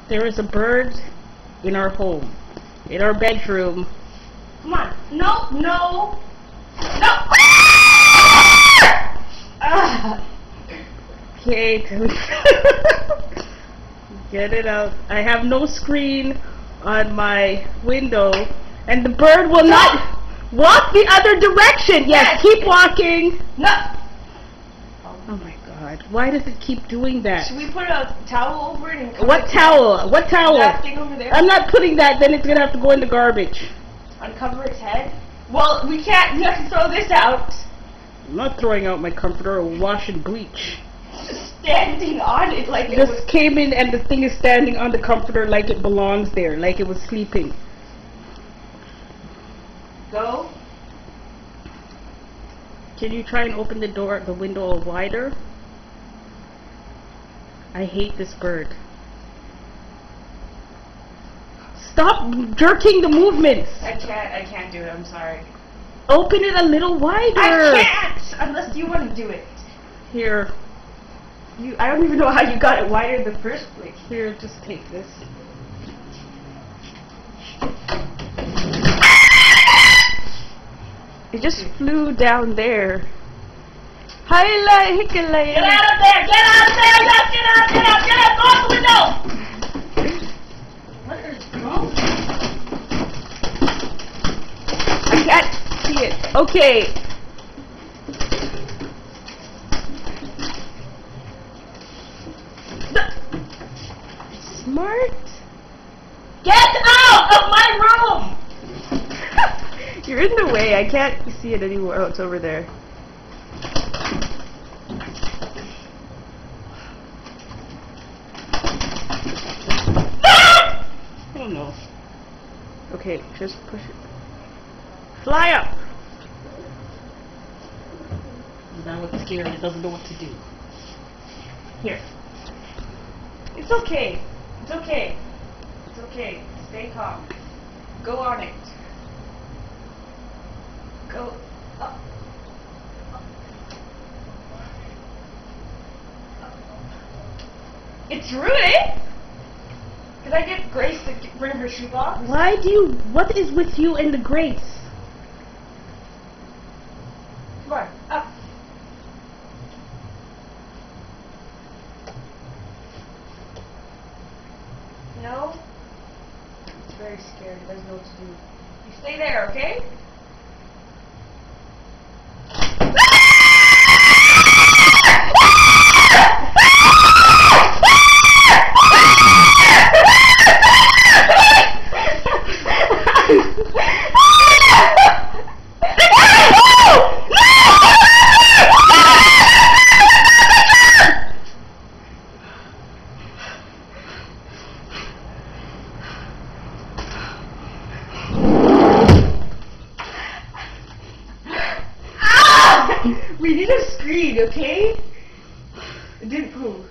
There is a bird in our home, in our bedroom. Come on. No, no. No. Okay, get it out. I have no screen on my window, and the bird will not walk the other direction. Yes, keep walking. No. Oh my God! Why does it keep doing that? Should we put a towel over it and cover What towel? What towel? that thing over there? I'm not putting that. Then it's gonna have to go in the garbage. Uncover its head? Well, we can't. You have to throw this out. I'm not throwing out my comforter or wash and bleach. Just standing on it like it was. Just came in and the thing is standing on the comforter like it belongs there, like it was sleeping. Go. Can you try and open the door, the window wider? I hate this bird. Stop jerking the movements. I can't do it. I'm sorry. Open it a little wider. I can't unless you want to do it. Here. I don't even know how you got it wider in the first place. Here, just take this. It just flew down there. Highlight, hickle-lay. Get out of there! Get out of there! Yes, get out! Get out! Get out! Go out the window! What is wrong? I can't see it. Okay. Smart. Get out of my room! You're in the way. I can't see it anymore. Oh, it's over there. Oh no. Okay, just push it. Fly up! Now it's scared. It doesn't know what to do. Here. It's okay. It's okay. It's okay. Stay calm. Go on it. Go up. It's Rudy! Can I get Grace to bring her shoebox? Why do you... What is with you and the Grace? Come on, up. No? It's very scared. It doesn't know what to do. You stay there, okay? We need a screen, okay? It didn't move.